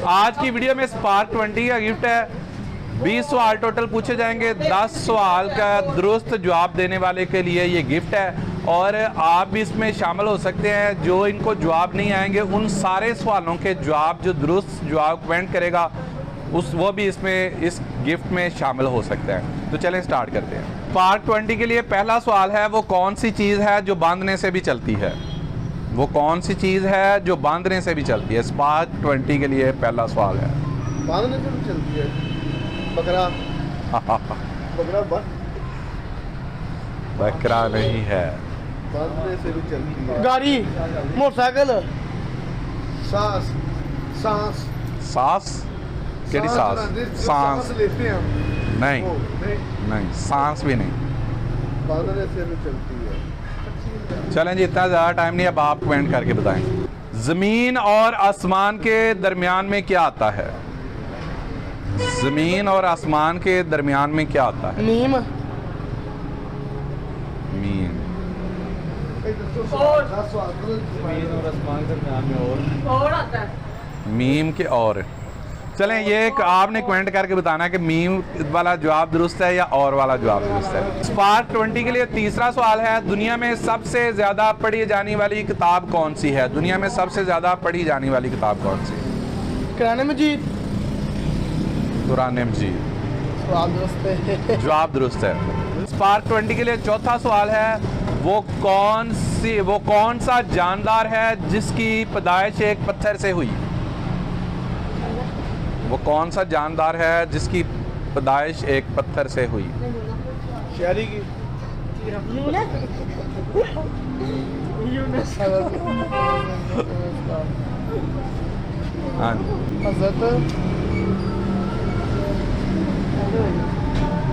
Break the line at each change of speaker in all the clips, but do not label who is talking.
आज की वीडियो में स्पार्क 20 का गिफ्ट है। 20 सवाल टोटल पूछे जाएंगे, 10 सवाल का दुरुस्त जवाब देने वाले के लिए ये गिफ्ट है और आप भी इसमें शामिल हो सकते हैं। जो इनको जवाब नहीं आएंगे उन सारे सवालों के जवाब, जो दुरुस्त जवाब कमेंट करेगा वो भी इसमें इस गिफ्ट में शामिल हो सकता है। तो चलें स्टार्ट करते हैं। स्पार्क 20 के लिए पहला सवाल है, वो कौन सी चीज़ है जो बांधने से भी चलती है? वो कौन सी चीज़ है जो बांधने से भी चलती है? स्पार्क 20 के लिए पहला सवाल है।
बांधने से भी चलती है? बकरा। बकरा
बकरा नहीं है।
बांधने से भी चलती है।
गाड़ी, मोटरसाइकिल।
सांस। सांस।
सांस? केड़ी सांस? सांस
लेते हैं हम।
नहीं, नहीं सांस भी नहीं।
बांधने से भी चलती है।
चलें जी, इतना ज़्यादा टाइम नहीं, अब आप कमेंट करके बताएं। ज़मीन और आसमान के दरमियान में क्या आता है? ज़मीन और आसमान के दरमियान में क्या आता है?
मीम।
मीम।
ज़मीन और आसमान के दरमियान में
और आता है।
मीम के और। चलें, ये एक आपने कमेंट करके बताना है कि मीम वाला जवाब दुरुस्त है या और वाला जवाब दुरुस्त है। स्पार्क 20 के लिए तीसरा सवाल है, दुनिया में सबसे ज़्यादा पढ़ी जाने वाली किताब कौन सी है? दुनिया में सबसे ज़्यादा पढ़ी जाने वाली किताब कौन सी है?
कुरान मजीद।
कुरान मजीद।
सवाल दुरुस्त है।
जवाब दुरुस्त है। स्पार्क 20 के लिए चौथा सवाल है, वो कौन सा जानदार है जिसकी पैदाइश एक पत्थर से हुई? वो कौन सा जानदार है जिसकी पैदाइश एक पत्थर से हुई?
शहरी की।
हाँ,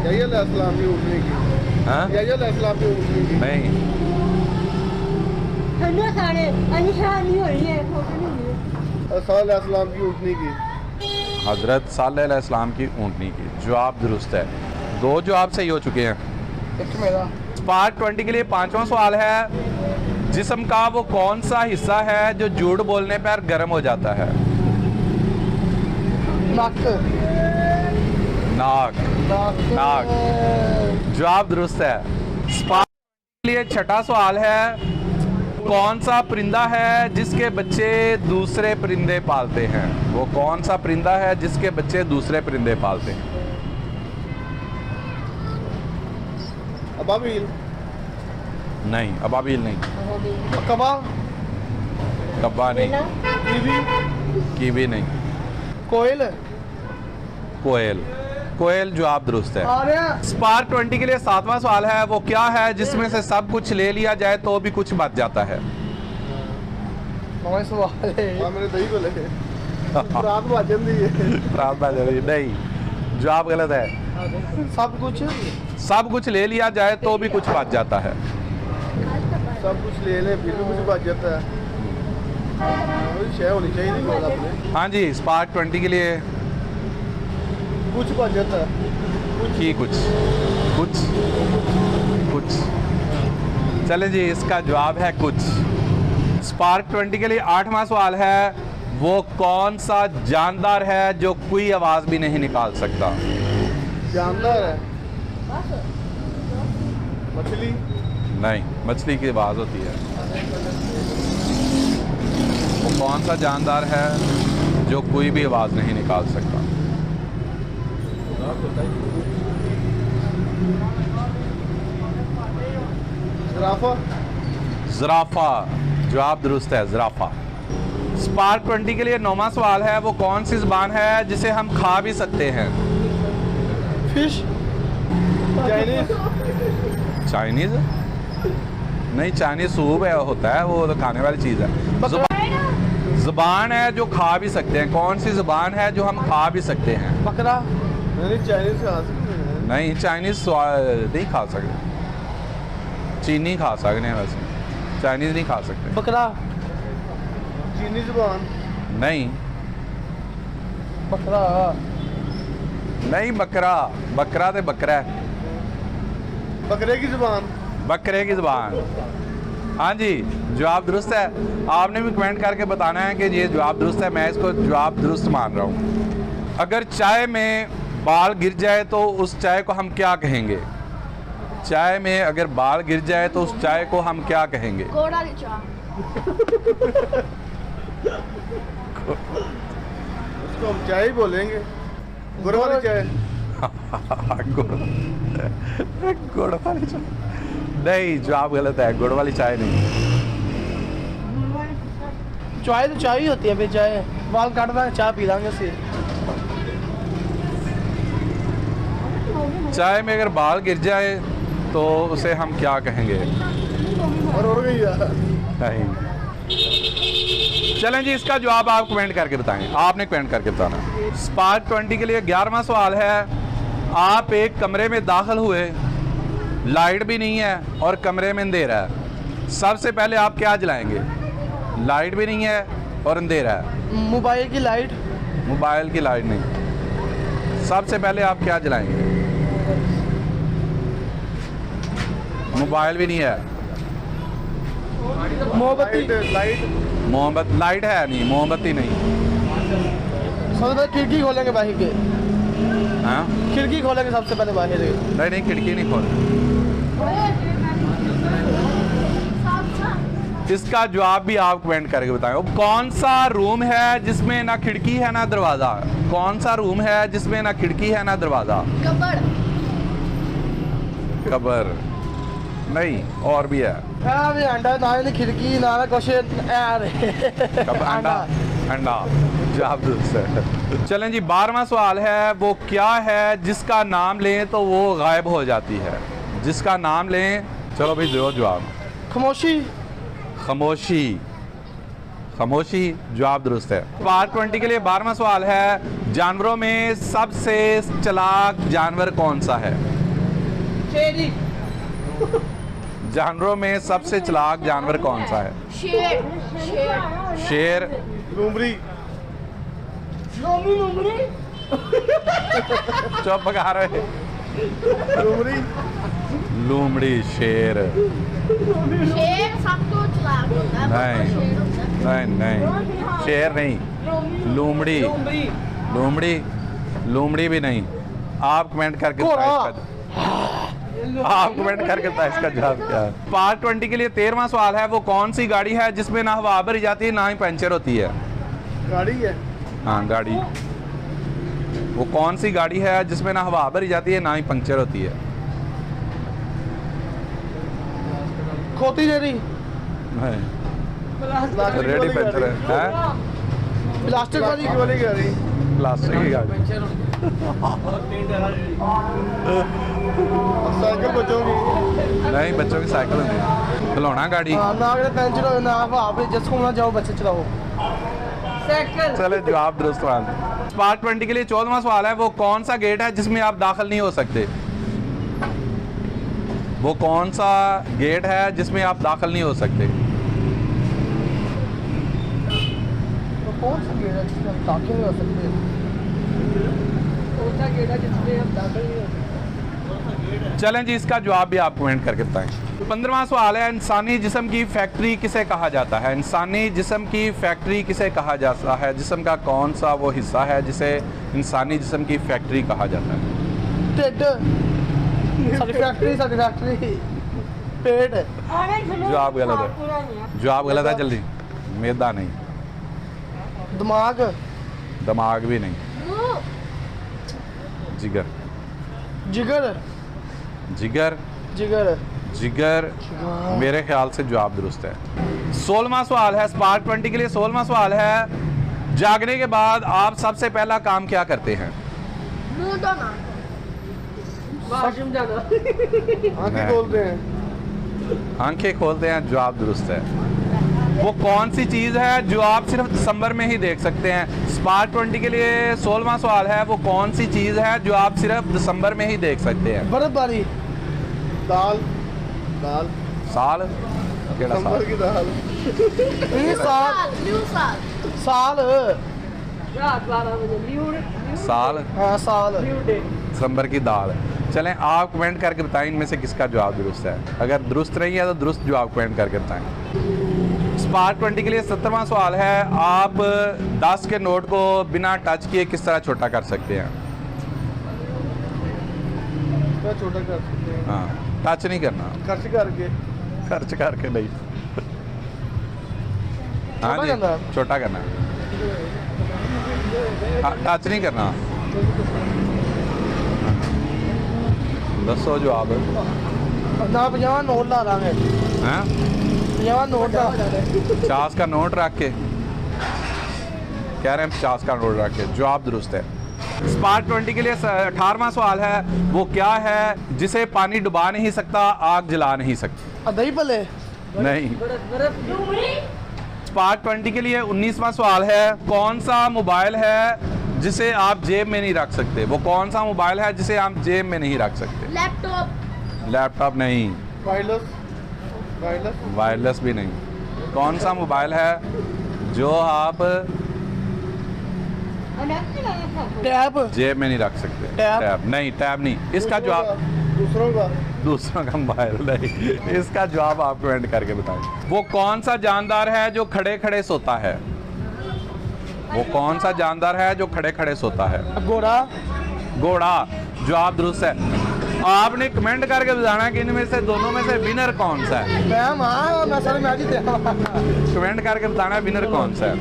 यही अलैहिस्सलाम की उठने की।
हाँ?
यही अलैहिस्सलाम की उठने की।
नहीं,
अलैहिस्सलाम की उठने की।
हजरत सल्लल्लाहु अलैहि वसल्लम की ऊँटनी की। जवाब दुरुस्त है। 2 जवाब सही हो चुके हैं।
एक मेरा।
स्पार्क 20 के लिए पांचवा सवाल है, जिस्म का वो कौन सा हिस्सा है जो झूठ बोलने पर गर्म हो जाता है?
नाक।
नाक। नाक। जवाब दुरुस्त है। स्पार्क के लिए छठा सवाल है, कौन सा परिंदा है जिसके बच्चे दूसरे परिंदे पालते हैं? वो कौन सा परिंदा है जिसके बच्चे दूसरे परिंदे पालते हैं?
अबाबील।
नहीं, अबाबील नहीं।
कबा।
कब्बा नहीं।
कीवी।
कीवी नहीं।
कोयल।
कोयल। कोयल जवाब दुरुस्त है।
आ रहा।
स्पार्क 20 के लिए सातवां सवाल है, वो क्या है जिसमें से सब कुछ ले लिया जाए तो भी कुछ बच जाता है?
नवा सवाल है।
हाँ, मैंने दही को लेके रात भाजन दी है।
रात बात नहीं, जवाब गलत है।
सब कुछ।
सब कुछ ले लिया जाए तो भी कुछ बच जाता है।
सब कुछ ले लें फिर भी कुछ बच जाता है। शय होनी चाहिए नहीं बोला आपने।
हाँ जी, स्पार्क 20 के लिए
कुछ बच जाता है।
कुछ कुछ कुछ। चले जी, इसका जवाब है कुछ। स्पार्क 20 के लिए 8वां सवाल है, वो कौन सा जानदार है जो कोई आवाज़ भी नहीं निकाल सकता?
जानदार है? मछली।
नहीं, मछली की आवाज़ होती है। वो कौन सा जानदार है जो कोई भी आवाज़ नहीं निकाल सकता?
ज़राफ़ा।
ज़राफ़ा। जवाब दुरुस्त है, ज़राफ़ा। स्पार्क 20 के लिए 9वां सवाल है, वो कौन सी ज़बान है जिसे हम खा भी सकते हैं?
फिश।
चाइनीज़।
चाइनीज़ नहीं, चाइनीज़ सूप है, होता है वो तो खाने वाली चीज़ है। ज़बान है जो खा भी सकते हैं। कौन सी ज़बान है जो हम खा भी सकते हैं?
बकरा।
नहीं, चाइनीज़ खा सकते हैं।
नहीं, चाइनीज़ नहीं खा सकते। चीनी खा सकते हैं, वैसे चाइनीज़ नहीं खा सकते।
बकरा।
चीनी ज़ुबान।
नहीं,
बकरा।
नहीं, बकरा। बकरा तो बकरा है।
बकरे की ज़ुबान।
बकरे की ज़बान। हाँ जी, जवाब दुरुस्त है। आपने भी कमेंट करके बताना है कि ये जवाब दुरुस्त है। मैं इसको जवाब दुरुस्त मान रहा हूँ। अगर चाय में बाल गिर जाए तो उस चाय को हम क्या कहेंगे? चाय में अगर बाल गिर जाए तो उस चाय को हम क्या कहेंगे?
गोड़ा वाली चाय।
उसको हम चाय ही बोलेंगे, गुड़ वाली चाय।
गुड़ वाली चाय नहीं, जवाब गलत है। गुड़ वाली चाय नहीं।
चाय तो चाय ही होती है, फिर चाय बाल काट देंगे, चाय पी लेंगे उससे।
चाय में अगर बाल गिर जाए तो उसे हम क्या कहेंगे?
और उड़ गई यार।
नहीं। चलें जी, इसका जवाब आप कमेंट करके बताएं। आपने कमेंट करके बताना। स्पार्क 20 के लिए 11वां सवाल है। आप एक कमरे में दाखिल हुए, लाइट भी नहीं है और कमरे में अंधेरा है। सबसे पहले आप क्या जलाएंगे? लाइट भी नहीं है और अंधेरा है।
मोबाइल की लाइट।
मोबाइल की लाइट नहीं। सबसे पहले आप क्या जलाएंगे? मोबाइल भी नहीं है।
मोमबत्ती।
लाइट।
मोमबत्ती लाइट है नहीं, मोमबत्ती नहीं।
सबसे पहले खिड़की खोलेंगे बाहर के।
हाँ?
खिड़की खोलेंगे सबसे पहले बाहर के।
नहीं, खिड़की नहीं खोल। इसका जवाब भी आप कमेंट करके बताएं। कौन सा रूम है जिसमें ना खिड़की है ना दरवाजा? कौन सा रूम है जिसमें ना खिड़की है ना दरवाजा?
कब्र।
कब्र नहीं, और भी है।
अंडा ना ही खिड़की ना कुछ।
अंडा। अंडा जवाब दुरुस्त है। चलें जी, 12वां सवाल है। वो क्या है जिसका नाम लें तो वो गायब हो जाती है? जिसका नाम लें, चलो भाई दो जवाब।
खामोशी।
खामोशी। खामोशी जवाब दुरुस्त है। पार्ट 20 के लिए 12वां सवाल है। जानवरों में सबसे चालाक जानवर कौन सा है?
शेरी।
जानवरों में सबसे चालाक जानवर कौन सा है?
शेर। शेर।
शेर।
लूमड़ी।
चुप पका रहे।
लूमड़ी।
लूमड़ी, शेर
शेर सबको चालाक होता है।
नहीं।
शेर होता है।
नहीं, शेर नहीं। लूमड़ी। लूमड़ी। लूमड़ी भी नहीं। आप कमेंट करके आप कमेंट करके बताएं इसका जवाब क्या है। पार्ट 20 के लिए 13वां सवाल है। वो कौन सी गाड़ी है जिसमें ना हवा भरी जाती है ना ही पंचर होती है?
गाड़ी है।
हाँ, गाड़ी। वो कौन सी गाड़ी है जिसमें ना हवा भरी जाती है ना ही पंचर होती है?
खोती रेडी।
नहीं,
प्लास्टिक
रेडी
वाली
पंचर है।
गाड़ी।
हैं?
प्लास्टिक वाली।
प्लास्टिक वाली गाड़ी।
प्लास्टिक की गाड़ी।
साइकिल बच्चों की।
नहीं, बच्चों की साइकिल होती है। खिलौना गाड़ी।
हाँ, ना अगर पेंचर हो ना आप जिसको ना जाओ बच्चे चलाओ। साइकिल।
चले जवाब दुरुस्त मान। पार्ट 20 के लिए 14वां सवाल है। वो कौन सा गेट है जिसमें आप दाखिल नहीं हो सकते? वो कौन सा गेट है जिसमें आप दाखिल नहीं हो सकते?
तो कौन सा गेट है जिसमें हम दाखिल नहीं हो सकते? कौन सा गेट है जिसमें हम दाखिल नहीं हो सकते?
चलें जी, इसका जवाब भी आप कमेंट करके बताएं। 15वां सवाल है। इंसानी जिस्म की फैक्ट्री किसे कहा जाता है? इंसानी जिस्म की फैक्ट्री किसे कहा जाता है? जिस्म का कौन सा वो हिस्सा है जिसे इंसानी जिस्म की फैक्ट्री कहा जाता है?
टेड। सारी फैक्ट्री पेट।
जवाब गलत है। जवाब गलत है। जल्दी। मैदा नहीं।
दिमाग।
दिमाग भी नहीं। जिगर।
जिगर।
जिगर।
जिगर।
जिगर मेरे ख्याल से जवाब दुरुस्त है। 16वां सवाल है। स्पार्क 20 के लिए 16वां सवाल है। जागने के बाद आप सबसे पहला काम क्या करते हैं?
मुंह धोना।
वाशरूम जाना।
आंखें खोलते हैं।
आंखें खोलते हैं जवाब दुरुस्त है। वो कौन सी चीज़ है जो आप सिर्फ दिसंबर में ही देख सकते हैं? स्पार्क 20 के लिए 16वां सवाल है। वो कौन सी चीज़ है जो आप सिर्फ दिसंबर में ही देख सकते हैं?
बर्फबारी।
दाल। दाल।
साल। केड़ा
संभल
साल?
की दाल।
नहीं साल।
न्यू साल।
साल।
साल।
हाँ साल।
दिसंबर की दाल। चलें आप कमेंट करके बताएं इनमें से किसका जवाब दुरुस्त है। अगर दुरुस्त नहीं है तो दुरुस्त जवाब कमेंट करके बताएं। स्पार्क 20 के लिए 70वां सवाल है, आप 10 के नोट को बिना टच किए किस तरह छोटा कर सकते हैं?
इसका छोटा कर सकते हैं।
हाँ, टच नहीं करना,
खर्च करके।
खर्च करके नहीं। हाँ
छोटा
जी,
करना है।
छोटा करना है। हाँ, टच नहीं करना। दसो जवाब
ना 50 नोट ला लांगे,
हैं?
50 नोट ला
50 का नोट रख के कह रहे हैं, 50 का नोट रख के जवाब दुरुस्त है। स्पार्क 20 के लिए 18वां सवाल है, वो क्या है जिसे पानी डुबा नहीं सकता, आग जला नहीं सकती?
दही भले।
नहीं। स्पार्क 20 के लिए 19वां सवाल है, कौन सा मोबाइल है जिसे आप जेब में नहीं रख सकते? वो कौन सा मोबाइल है जिसे आप जेब में नहीं रख सकते?
लैपटॉप।
लैपटॉप नहीं,
वायरलेस। वायरलेस।
वायरलेस भी नहीं। कौन सा मोबाइल है जो आप
टैब।
जेब में नहीं रख सकते?
टैब।
नहीं, टैब नहीं। इसका जवाब दूसरों का मोबाइल नहीं। इसका जवाब आप कमेंट करके बताएं। वो कौन सा जानदार है जो खड़े खड़े सोता है? वो कौन सा जानदार है जो खड़े खड़े सोता है?
घोड़ा।
घोड़ा। जवाब दुरुस्त है। आपने कमेंट करके बताना कि इनमें से दोनों में से विनर कौन सा है।
मैं सारे मैच जीते।
कमेंट करके बताना विनर कौन सा है।